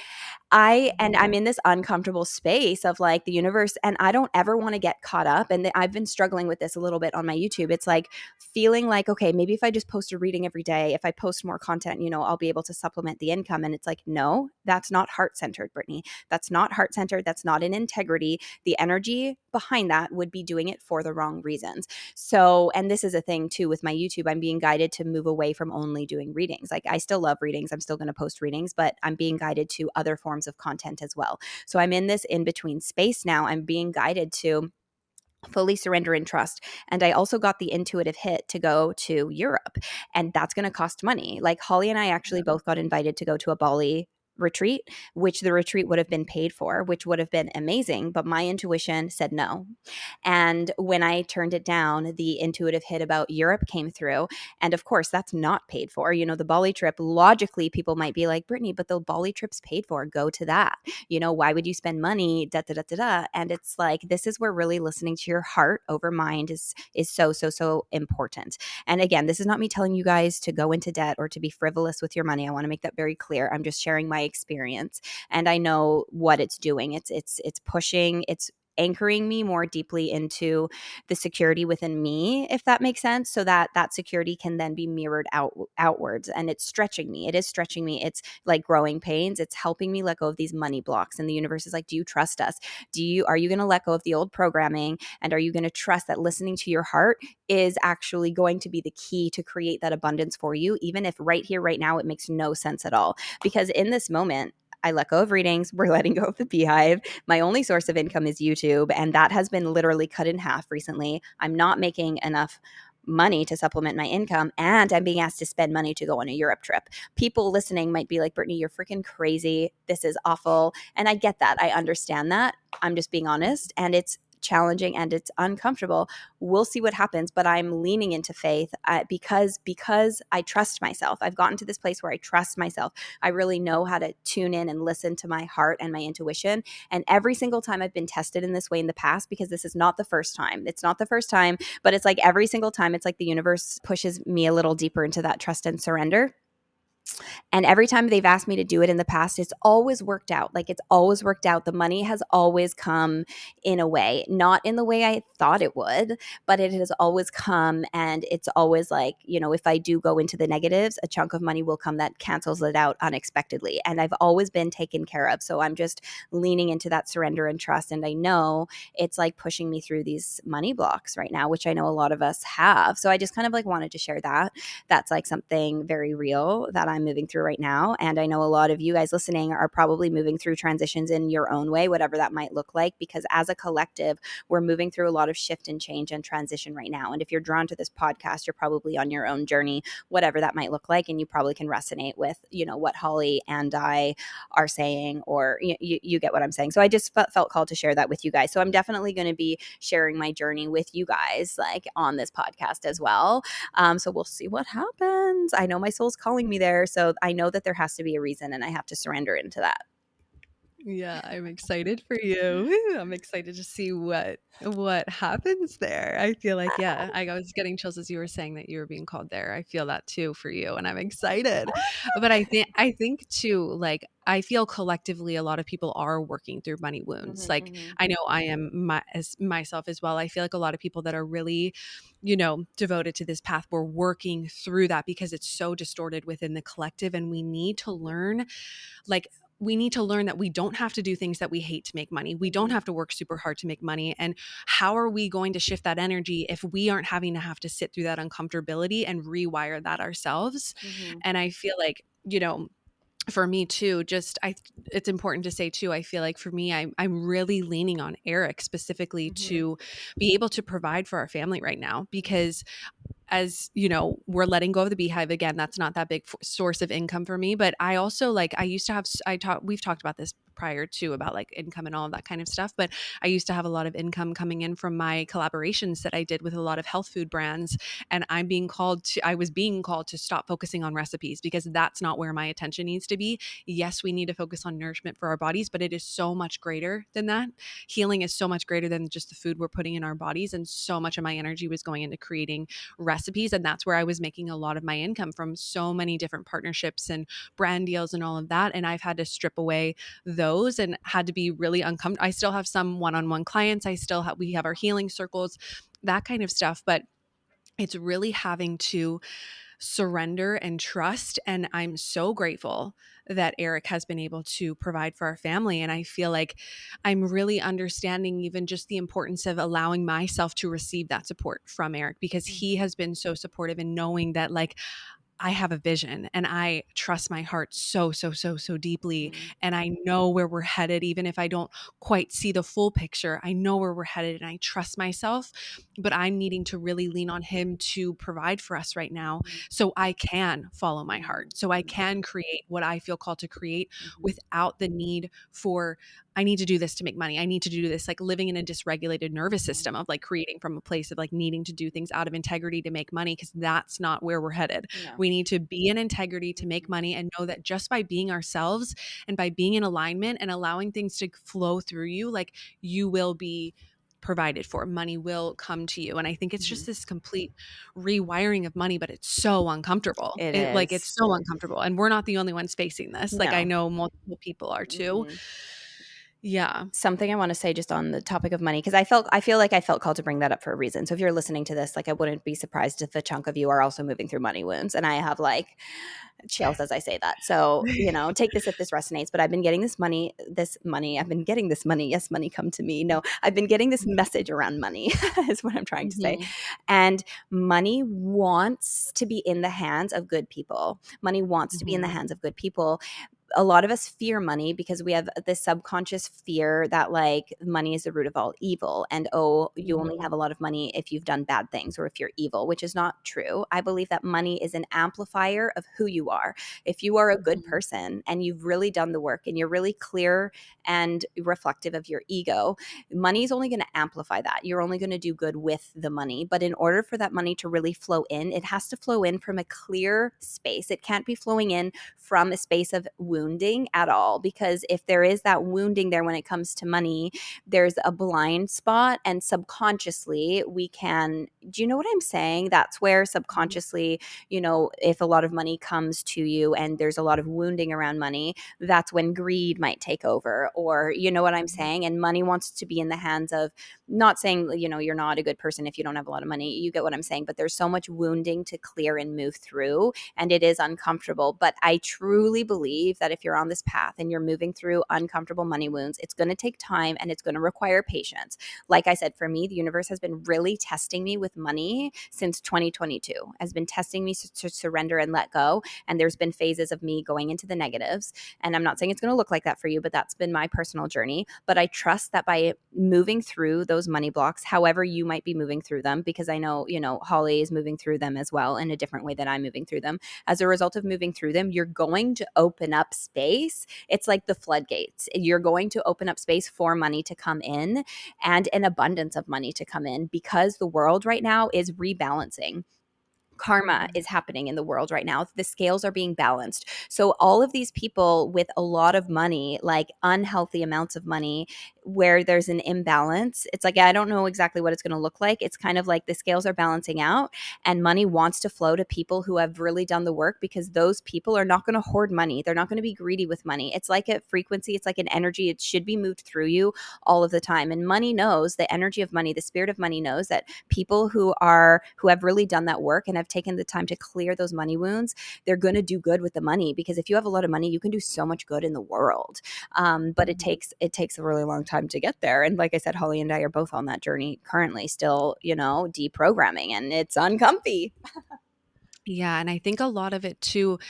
I'm mhm, in this uncomfortable space of like the universe, and I don't ever want to get caught up. And I've been struggling with this a little bit on my YouTube. It's like feeling like, okay, maybe if I just post a reading every day, if I post more content, I'll be able to supplement the income. And it's like, no, that's not heart centered, Brittany. That's not heart centered. That's not in integrity. The energy behind that would be doing it for the wrong reasons. So, and this is a thing too with my YouTube, I'm being guided to move away from only doing readings. Like, I still love readings. I'm still going to post readings, but I'm being guided to other forms of content as well. So I'm in this in between space now. I'm being guided to fully surrender and trust. And I also got the intuitive hit to go to Europe, and that's going to cost money. Like Holly and I actually both got invited to go to a Bali retreat, which the retreat would have been paid for, which would have been amazing. But my intuition said no. And when I turned it down, the intuitive hit about Europe came through. And of course, that's not paid for. You know, the Bali trip, logically, people might be like, Brittany, but the Bali trip's paid for. Go to that. You know, why would you spend money? Da da da da da. And it's like, this is where really listening to your heart over mind is so, so, so important. And again, this is not me telling you guys to go into debt or to be frivolous with your money. I want to make that very clear. I'm just sharing my experience. And I know what it's doing. It's pushing, it's anchoring me more deeply into the security within me, if that makes sense, so that that security can then be mirrored outwards. And it's stretching me, it is stretching me. It's like growing pains. It's helping me let go of these money blocks. And the universe is like, do you trust us? Are you going to let go of the old programming? And are you going to trust that listening to your heart is actually going to be the key to create that abundance for you, even if right here right now it makes no sense at all? Because in this moment, I let go of readings. We're letting go of the beehive. My only source of income is YouTube, and that has been literally cut in half recently. I'm not making enough money to supplement my income, and I'm being asked to spend money to go on a Europe trip. People listening might be like, Brittany, you're freaking crazy. This is awful. And I get that. I understand that. I'm just being honest, and it's challenging and it's uncomfortable. We'll see what happens, but I'm leaning into faith because I trust myself. I've gotten to this place where I trust myself. I really know how to tune in and listen to my heart and my intuition. And every single time I've been tested in this way in the past, because this is not the first time. It's not the first time, but it's like every single time, it's like the universe pushes me a little deeper into that trust and surrender. And every time they've asked me to do it in the past, it's always worked out. Like it's always worked out. The money has always come in a way, not in the way I thought it would, but it has always come. And it's always like, you know, if I do go into the negatives, a chunk of money will come that cancels it out unexpectedly. And I've always been taken care of. So I'm just leaning into that surrender and trust. And I know it's like pushing me through these money blocks right now, which I know a lot of us have. So I just kind of like wanted to share that. That's like something very real that I'm moving through right now. And I know a lot of you guys listening are probably moving through transitions in your own way, whatever that might look like, because as a collective, we're moving through a lot of shift and change and transition right now. And if you're drawn to this podcast, you're probably on your own journey, whatever that might look like. And you probably can resonate with, you know, what Holly and I are saying, or you get what I'm saying. So I just felt called to share that with you guys. So I'm definitely going to be sharing my journey with you guys, like on this podcast as well. So we'll see what happens. I know my soul's calling me there. So I know that there has to be a reason, and I have to surrender into that. Yeah, I'm excited for you. Woo, I'm excited to see what happens there. I feel like, yeah, I was getting chills as you were saying that you were being called there. I feel that too for you, and I'm excited. But I think too, like I feel collectively a lot of people are working through money wounds. Mm-hmm, Like mm-hmm, I know I am myself as well. I feel like a lot of people that are really, devoted to this path, we're working through that because it's so distorted within the collective, and like we need to learn that we don't have to do things that we hate to make money. We don't have to work super hard to make money. And how are we going to shift that energy if we aren't having to have to sit through that uncomfortability and rewire that ourselves? mm-hmm, And I feel like, for me too, it's important to say too, I feel like for me, I'm really leaning on Eric specifically mm-hmm, to be able to provide for our family right now, because as you know, we're letting go of the beehive again. That's not that big source of income for me, but I also like I used to have we've talked about this prior to, about like income and all of that kind of stuff, but I used to have a lot of income coming in from my collaborations that I did with a lot of health food brands, and I was being called to stop focusing on recipes because that's not where my attention needs to be. Yes, we need to focus on nourishment for our bodies, but it is so much greater than that. Healing is so much greater than just the food we're putting in our bodies, and so much of my energy was going into creating recipes, and that's where I was making a lot of my income from, so many different partnerships and brand deals and all of that. And I've had to strip away those and had to be really uncomfortable. I still have some one-on-one clients. We have our healing circles, that kind of stuff, but it's really having to surrender and trust. And I'm so grateful that Eric has been able to provide for our family. And I feel like I'm really understanding even just the importance of allowing myself to receive that support from Eric, because he has been so supportive in knowing that, like, I have a vision and I trust my heart so, so, so, so deeply. Mhm. And I know where we're headed, even if I don't quite see the full picture. I know where we're headed and I trust myself, but I'm needing to really lean on him to provide for us right now Mhm. so I can follow my Mhm. heart, so I can create what I feel called to create Mhm. without the need for, I need to do this to make money. I need to do this, like living in a dysregulated nervous Mhm. system of like creating from a place of like needing to do things out of integrity to make money, because that's not where we're headed. No. We need to be in integrity to make Mhm. money and know that just by being ourselves and by being in alignment and allowing things to flow through you, like you will be provided for. Money will come to you. And I think it's just Mhm. this complete rewiring of money, but it's so uncomfortable. It It's is. so uncomfortable. And we're not the only ones facing this. Like I No. know multiple people are too. Mhm. Yeah. Something I want to say just on the topic of money, because I feel like I felt called to bring that up for a reason. So if you're listening to this, like I wouldn't be surprised if a chunk of you are also moving through money wounds. And I have like chills as I say that. So, take this if this resonates. But I've been getting I've been getting this money. Yes, money come to me. No, I've been getting this message around money, is what I'm trying to say. Mhm. And money wants to be in the hands of good people. Money wants to be in the Mhm. hands of good people. A lot of us fear money because we have this subconscious fear that like money is the root of all evil, and oh, you only Mhm. have a lot of money if you've done bad things or if you're evil, which is not true. I believe that money is an amplifier of who you are. If you are a good Mhm. person and you've really done the work and you're really clear and reflective of your ego, money is only going to amplify that. You're only going to do good with the money. But in order for that money to really flow in, it has to flow in from a clear space. It can't be flowing in from a space of wounding at all, because if there is that wounding there when it comes to money, there's a blind spot, and subconsciously we can, do you know what I'm saying? That's where subconsciously, if a lot of money comes to you and there's a lot of wounding around money, that's when greed might take over, or you know what I'm Mhm. saying? And money wants to be in the hands of, not saying, you're not a good person if you don't have a lot of money. You get what I'm saying? But there's so much wounding to clear and move through, and it is uncomfortable. But I truly believe that if you're on this path and you're moving through uncomfortable money wounds, it's going to take time and it's going to require patience. Like I said, for me, the universe has been really testing me with money since 2022, has been testing me to surrender and let go. And there's been phases of me going into the negatives. And I'm not saying it's going to look like that for you, but that's been my personal journey. But I trust that by moving through those money blocks, however you might be moving through them, because I know, Holly is moving through them as well in a different way that I'm moving through them. As a result of moving through them, you're going to open up space. It's like the floodgates. You're going to open up space for money to come in and an abundance of money to come in, because the world right now is rebalancing. Karma Mhm. is happening in the world right now. The scales are being balanced. So all of these people with a lot of money, like unhealthy amounts of money, where there's an imbalance, it's like, I don't know exactly what it's going to look like. It's kind of like the scales are balancing out and money wants to flow to people who have really done the work, because those people are not going to hoard money. They're not going to be greedy with money. It's like a frequency. It's like an energy. It should be moved through you all of the time. And money knows, the energy of money, the spirit of money knows that people who have really done that work and have taken the time to clear those money wounds, they're going to do good with the money, because if you have a lot of money, you can do so much good in the world. But Mhm. it takes a really long time to get there. And like I said, Holly and I are both on that journey currently, still, deprogramming, and it's uncomfy. Yeah, and I think a lot of it too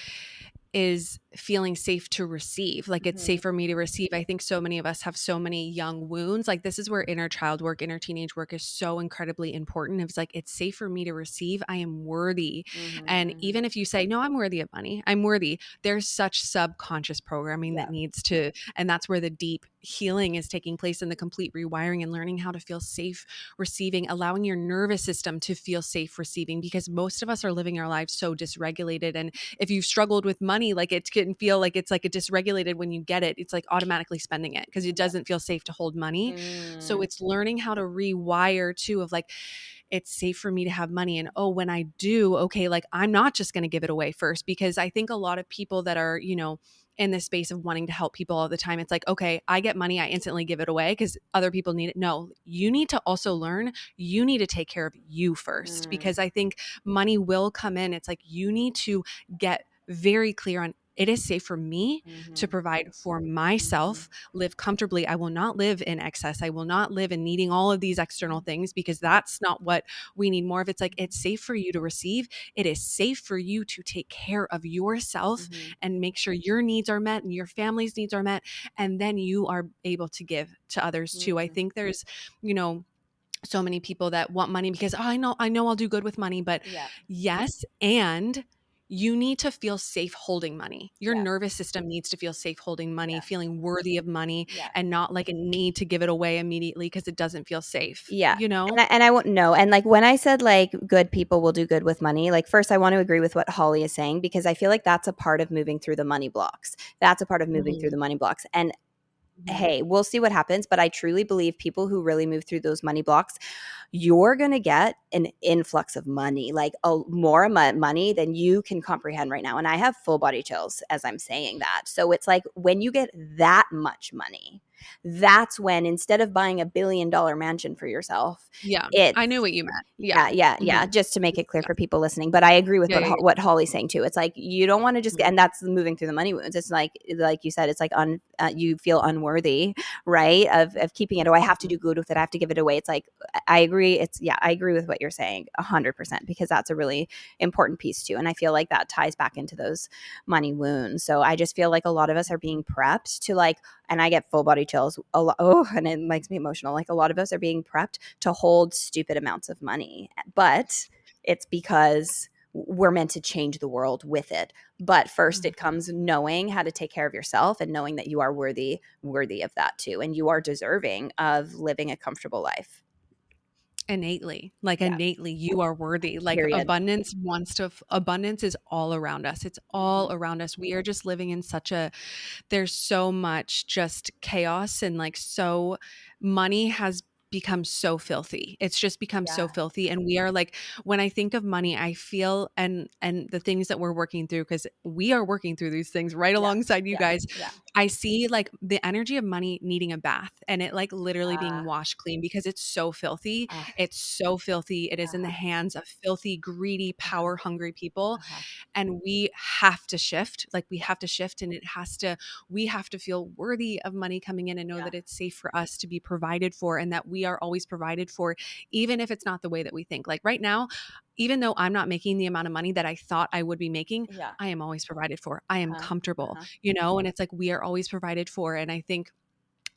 is feeling safe to receive. Like it's Mhm. safe for me to receive. I think so many of us have so many young wounds. Like this is where inner child work, inner teenage work is so incredibly important. It's like it's safe for me to receive. I am worthy. And Mhm. even if you say, "No, I'm worthy of money. I'm worthy." There's such subconscious programming that Yeah. needs to, and that's where the deep healing is taking place, and the complete rewiring and learning how to feel safe receiving, allowing your nervous system to feel safe receiving, because most of us are living our lives so dysregulated. And if you've struggled with money, like it can feel like it's like a dysregulated when you get it. It's like automatically spending it because it Yeah. doesn't feel safe to hold money. So Mm. it's learning how to rewire too of like, it's safe for me to have money. And oh, when I do, okay, like I'm not just going to give it away first, because I think a lot of people that are, in this space of wanting to help people all the time, it's like, okay, I get money, I instantly give it away because other people need it. No, you need to also learn, you need to take care of you first, Mm. because I think money will come in. It's like you need to get very clear on it is safe for me to Mhm. provide for Mhm. myself, live comfortably. I will not live in excess. I will not live in needing all of these external things, because that's not what we need more of. It's like, it's safe for you to receive. It is safe for you to take care of yourself Mhm. and make sure your needs are met and your family's needs are met. And then you are able to give to others too. I Mhm. think there's, you know, so many people that want money because, oh, I know I'll do good with money, but Yeah. yes, and you need to feel safe holding money. Your Yeah. nervous system needs to feel safe holding money, Yeah. feeling worthy of money, Yeah. and not like a need to give it away immediately because it doesn't feel safe, Yeah. you know? And I won't know. And like when I said like good people will do good with money, like first I want to agree with what Holly is saying because I feel like that's a part of moving through the money blocks. That's a part of moving through Mhm, the money blocks. And mhm. hey, we'll see what happens. But I truly believe people who really move through those money blocks, you're going to get an influx of money, like more money than you can comprehend right now. And I have full body chills as I'm saying that. So it's like when you get that much money, that's when instead of buying $1 billion mansion for yourself, Yeah, I knew it's what you meant. Yeah. yeah, Mhm. just to make it clear for people listening, but I agree with Yeah, yeah, what Holly's saying too. It's like you don't wanna just yeah. get and that's moving through the money wounds. It's like you said, it's like you feel unworthy, right, of keeping it. "Oh, I have to Mhm, do good with it. I have to give it away." It's like I agree. I agree with what you're saying 100% because that's a really important piece too, and I feel like that ties back into those money wounds. So I just feel like a lot of us are mhm, being prepped to like and I get full body chills a lot. Oh, and it makes me emotional. Like a lot of us are being prepped to hold stupid amounts of money, but it's because we're meant to change the world with it. But first it mhm. comes knowing how to take care of yourself and knowing that you are worthy of that too and you are deserving of living a comfortable life. Innately, like Yeah. innately, you are worthy. Like Period. abundance is all around us. It's Mhm. all around us. We are just living in such a there's so much just chaos, and like, so money has become so filthy. It's just become so Yeah. filthy, and we are like, when I think of money, I feel, and the things that we're working through, because we are working through these things right Yeah. alongside you Yeah. guys. Yeah. I see like the energy of money needing a bath, and it like literally being Uh, washed clean because it's so filthy. uh, It's so filthy. It is in the uh-huh. hands of filthy, greedy, Uh-huh. power hungry people, Uh-huh. and we have to shift. Like, we Yeah. have to shift, and we have to feel worthy of money coming in and know Yeah. that it's safe for us to be provided for, and that we are always provided for, even if it's not the way that we think. Like right now, even though I'm not making the amount of money that I thought I would be making, Yeah. I am always provided for. I am Uh-huh. comfortable, Uh-huh. and it's like we are always provided for. And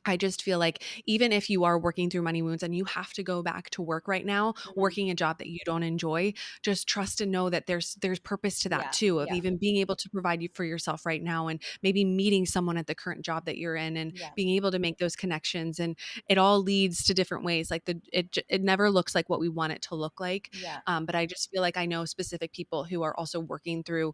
I just feel like, even if you are working through money wounds and you have to go back to work right now, Mhm. working a job that you don't enjoy, just trust and know that there's purpose to that Yeah. too, of Yeah. even being able to provide you for yourself right now, and maybe meeting someone at the current job that you're in, and Yeah. being able to make those connections. And it all leads to different ways. Like, it never looks like what we want it to look like. Yeah. But I just feel like I know specific people who are also working through,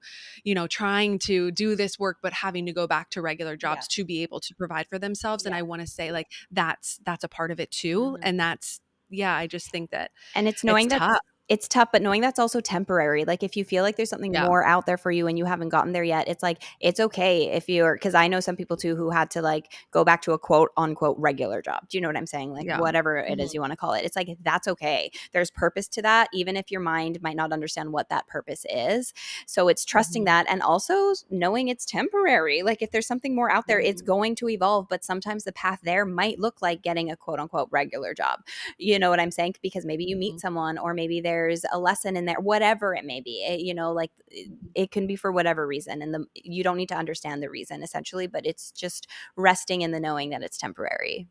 trying to do this work, but having to go back to regular Yeah. jobs to be able to provide for themselves. And Yeah. I want to say, like, that's a part of it too. Mhm. And that's, yeah, I just think that And it's it's knowing tough. it's tough, but knowing that's also temporary. Like if you feel like there's something Yeah. more out there for you and you haven't gotten there yet, it's like it's okay if you're because I know some people too who had to like go back to a quote unquote regular job. Do you know what I'm saying? Like Yeah. whatever it is Mhm. you want to call it. It's like that's okay. There's purpose to that, even if your mind might not understand what that purpose is. So it's trusting Mhm. that and also knowing it's temporary. Like if there's something more out there, it's Mhm. going to evolve, but sometimes the path there might look like getting a quote unquote regular job. You know what I'm saying? Because maybe you meet Mhm. someone or maybe there's a lesson in there, whatever it may be. Like Mhm. it can be for whatever reason. And you don't need to understand the reason essentially, but it's just resting in the knowing that it's temporary.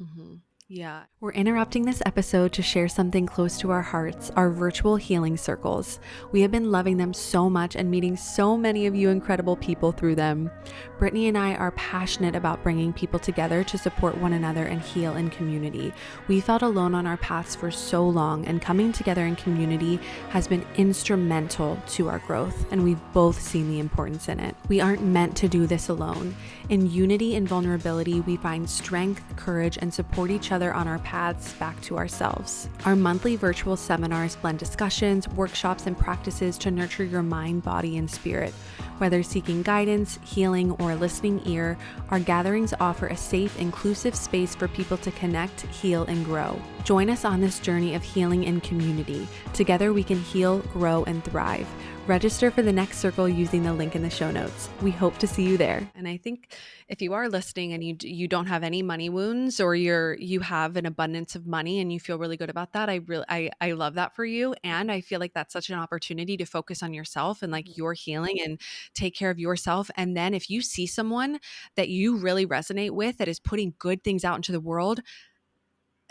Mhm. Yeah. We're interrupting this episode to share something close to our hearts, our virtual healing circles. We have been loving them so much and meeting so many of you incredible people through them. Brittany and I are passionate about bringing people together to support one another and heal in community. We felt alone on our paths for so long, and coming together in community has been instrumental to our growth, and we've both seen the importance in it. We aren't meant to do this alone. In unity and vulnerability, we find strength, courage, and support each other on our paths back to ourselves. Our monthly virtual seminars blend discussions, workshops, and practices to nurture your mind, body, and spirit. Whether seeking guidance, healing, or a listening ear, our gatherings offer a safe, inclusive space for people to connect, heal, and grow. Join us on this journey of healing in community. Together we can heal, grow, and thrive. Register for the next circle using the link in the show notes. We hope to see you there. And I think if you are listening and you don't have any money wounds, or you have an abundance of money and you feel really good about that, I love that for you. And I feel like that's such an opportunity to focus on yourself and like your healing and take care of yourself. And then if you see someone that you really resonate with that is putting good things out into the world,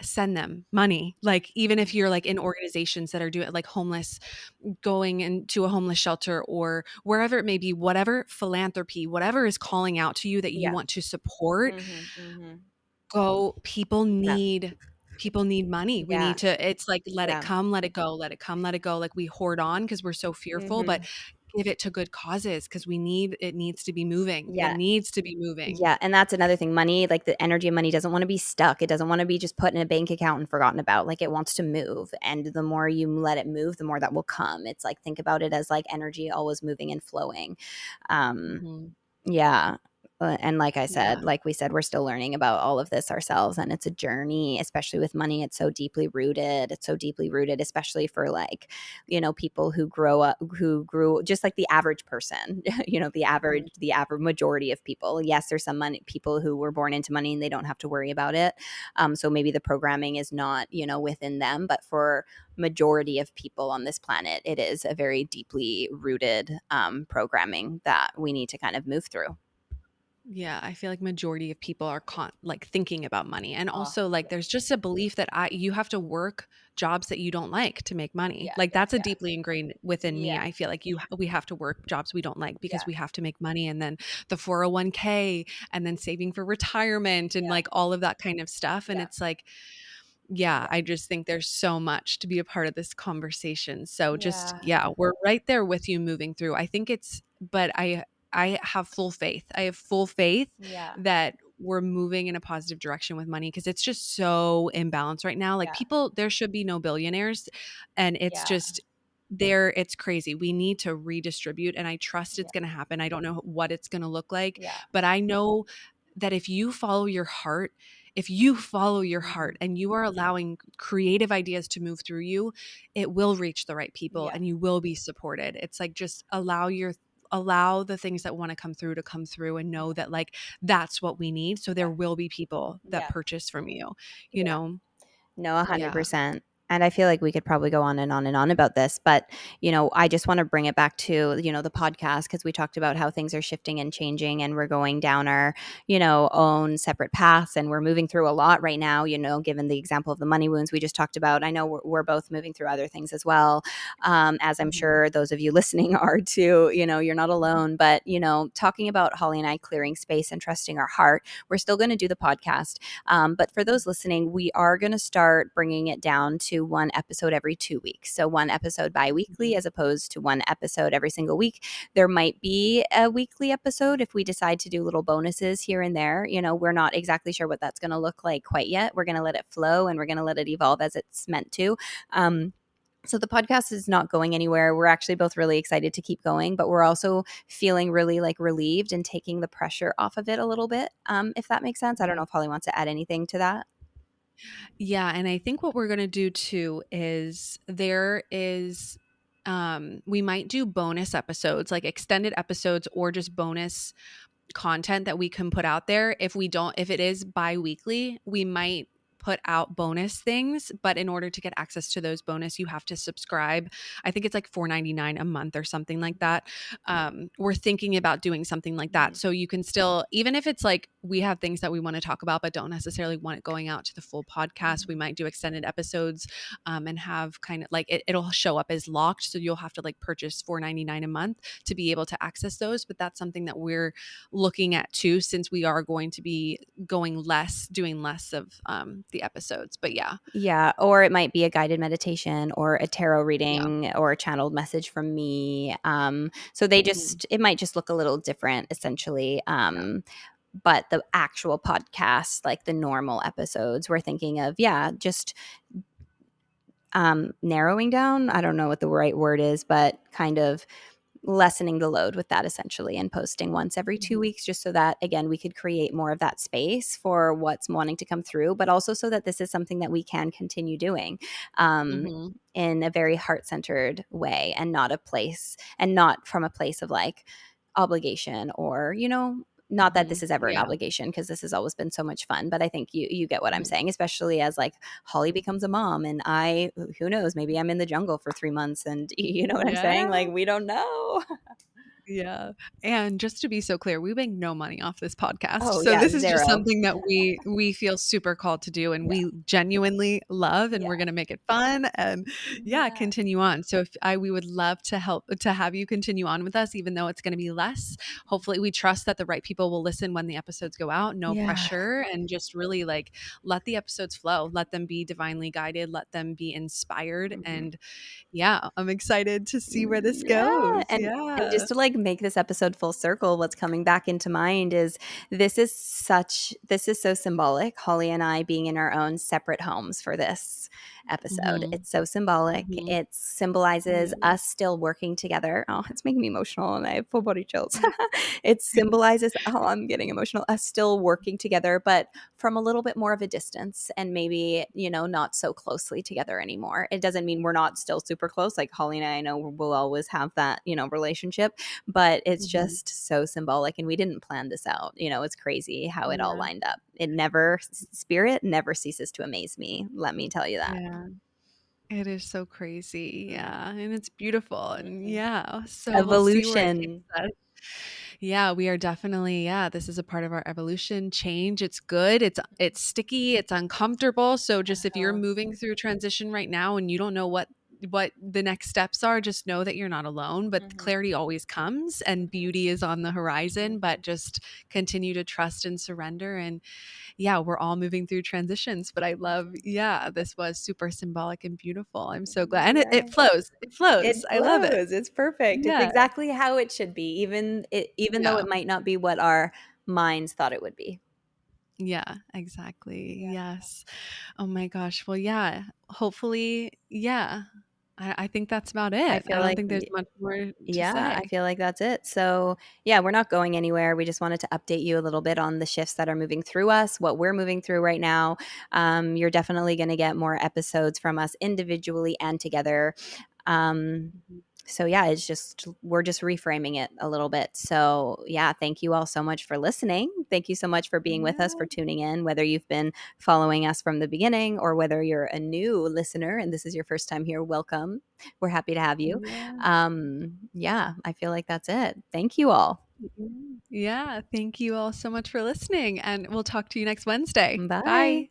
send them money. Like, even if you're like in organizations that are doing like homeless, going into a homeless shelter or wherever it may be, whatever philanthropy, whatever is calling out to you that you Yeah. want to support, Mhm. go. Yeah. People need money. We Yeah. need to, it's like, let it Yeah. come, let it go, let it come, let it go. Like, we hoard on because we're so fearful, but Mhm. give it to good causes because it needs to be moving. It Yeah. needs to be moving. Yeah, and that's another thing. Money, like the energy of money doesn't wanna be stuck. It doesn't wanna be just put in a bank account and forgotten about. Like, it wants to move, and the more you let it move, the more that will come. It's like, think about it as like energy always moving and flowing. Um, Mhm. yeah. And like I Yeah. said, like we said, we're still learning about all of this ourselves, and it's a journey, especially with money. It's so deeply rooted. It's so deeply rooted, especially for like, people who grow up, who grew just like the average person, Mhm. the average majority of people. Yes, there's some money people who were born into money and they don't have to worry about it. So maybe the programming is not, within them, but for majority of people on this planet, it is a very deeply rooted programming that we need to kind of move through. Yeah, I feel like majority of people are like thinking about money. And Oh, also like yeah. there's just a belief that you have to work jobs that you don't like to make money. Yeah, Like yeah, that's a yeah. deeply ingrained within me. Yeah, I feel like we have to work jobs we don't like because yeah, we have to make money, and then the 401k, and then saving for retirement and yeah, like all of that kind of stuff. And yeah, it's like, yeah, yeah, I just think there's so much to be a part of this conversation. So just, yeah, yeah, we're right there with you moving through. I think but I have full faith. I have full faith yeah, that we're moving in a positive direction with money because it's just so imbalanced right now. Like, yeah, people, there should be no billionaires, and it's yeah, just it's crazy. We need to redistribute, and I trust it's yeah, going to happen. I don't know what it's going to look like, yeah. but I know that if you follow your Mhm. heart and you are allowing creative ideas to move through you, it will reach the right people Yeah, and you will be supported. It's like, just allow the things that want to come through, and know yeah, that like that's what we need. So there yeah, will be people that yeah, purchase from you, you yeah. know? No, Yeah. 100%. And I feel like we could probably go on and on and on about this, but, I just want to bring it back to, the podcast, because we talked about how things are shifting and changing and we're going down our, own separate paths, and we're moving through a lot right now, given the example of the money wounds we just talked about. I know we're both moving through other things as well. As I'm Mhm. sure those of you listening are too, you're not alone, but, talking about Holly and I clearing space and trusting our heart, we're still going to do the podcast. But for those listening, we are going to start bringing it down to one episode every 2 weeks. So one episode bi-weekly Mhm. as opposed to one episode every single week. There might be a weekly episode if we decide to do little bonuses here and there. We're not exactly sure what that's going to look like quite yet. We're going to let it flow and we're going to let it evolve as it's meant to. So the podcast is not going anywhere. We're actually both really excited to keep going, but we're also feeling really like relieved and taking the pressure off of it a little bit. If that makes sense. I don't know if Holly wants to add anything to that. Yeah, and I think what we're going to do too is we might do bonus episodes, like extended episodes, or just bonus content that we can put out there. If it is bi-weekly, we might put out bonus things, but in order to get access to those bonus, you have to subscribe. I think it's like $4.99 a month or something like that. We're thinking about doing something like that, Mhm. so you can still, even if it's like we have things that we want to talk about but don't necessarily want it going out to the full podcast, we Mhm. might do extended episodes, and have kind of like it'll show up as locked, so you'll have to like purchase $4.99 a month to be able to access those. But that's something that we're looking at too, since we are going to be doing less of the episodes. But yeah. Yeah, or it might be a guided meditation or a tarot Yeah. reading or a channeled message from me. So Mhm. it might just look a little different essentially. Yeah. But the actual podcast, like the normal episodes, we're thinking of, yeah, just narrowing down. I don't know what the right word is, but kind of lessening the load with that essentially, and posting once every 2 weeks, just so that, again, we could create more of that space for what's wanting to come through, but also so that this is something that we can continue doing Mhm. in a very heart-centered way, and not from a place of like obligation, or not that this Mhm. is ever an Yeah. obligation, because this has always been so much fun, but I think you get what I'm Mhm. saying, especially as like Holly becomes a mom, and who knows, maybe I'm in the jungle for 3 months, and you know what I'm saying? Yeah. Like, we don't know. Yeah. And just to be so clear, we make no money off this podcast. Oh, So yeah, this is just 0. something that we feel super called to do and Yeah, we genuinely love, and yeah, we're going to make it fun and yeah, yeah. continue on. So if I we would love to help to have you continue on with us even though it's going to be less. Hopefully we trust that the right people will listen when the episodes go out. No Yeah. pressure, and just really like let the episodes flow. Let them be divinely guided, let them be inspired, Mhm. and yeah, I'm excited to see where this Yeah, goes. and Yeah. just to, like, make this episode full circle, what's coming back into mind is this is so symbolic, Holly and I being in our own separate homes for this episode. Mhm. It's so symbolic. Mhm. It symbolizes Yeah. us still working together. Oh, it's making me emotional, and I have full body chills. It symbolizes I'm getting emotional. Us still working together, but from a little bit more of a distance, and maybe, not so closely together anymore. It doesn't mean we're not still super close. Like Holly and I know we'll always have that, relationship, but it's Mhm. just so symbolic, and we didn't plan this out. It's crazy how it all Yeah. lined up. Spirit never ceases to amaze me. Let me tell you that. Yeah. It is so crazy. Mhm. Yeah, and it's beautiful, and Mhm. yeah, so we'll see where it takes Evolution. us. Yeah, we are definitely this is a part of our evolution, change, it's good, it's sticky, it's uncomfortable, so just if you're Uh-huh. moving through transition right now and you don't know what the next steps are, just know that you're not alone, but Mhm. clarity always comes and Mhm. beauty is on the horizon, but Mhm. just continue to trust and surrender. And yeah, we're all moving through transitions, but I love, Mhm. yeah, this was super symbolic and beautiful. I'm so glad. And it Yeah. flows. It It flows. I love it. flows. It's perfect. It's Yeah. exactly how it should be, even though Yeah. it might not be what our minds thought it would be. Yeah, exactly. Yeah. Yes. Oh my gosh. Well, yeah. Hopefully, yeah. I think that's about I it. I feel don't like think there's much more to yeah, I say. feel like that's it. So, yeah, we're not going anywhere. We just wanted to update you a little bit on the shifts that are moving through us, what we're moving through right now. You're definitely going to get more episodes from us individually and together. Um, Mhm. so yeah, we're just reframing it a little bit. So yeah, thank you all so much for listening. Thank you so much for being with us, for Yeah. tuning in, whether you've been following us from the beginning or whether you're a new listener and this is your first time here. Welcome. We're happy to have you. Yeah. Yeah, I feel like that's it. Thank you all. Mhm. Yeah. Thank you all so much for listening, and we'll talk to you next Wednesday. Bye. Bye.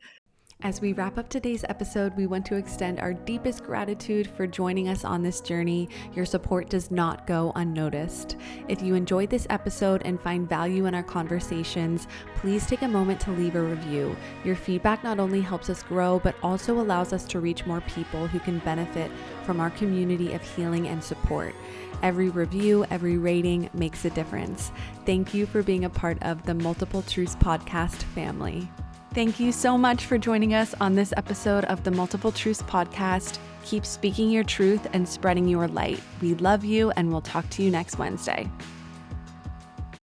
As we wrap up today's episode, we want to extend our deepest gratitude for joining us on this journey. Your support does not go unnoticed. If you enjoyed this episode and find value in our conversations, please take a moment to leave a review. Your feedback not only helps us grow, but also allows us to reach more people who can benefit from our community of healing and support. Every review, every rating makes a difference. Thank you for being a part of the Multiple Truths podcast family. Thank you so much for joining us on this episode of the Multiple Truths podcast. Keep speaking your truth and spreading your light. We love you, and we'll talk to you next Wednesday.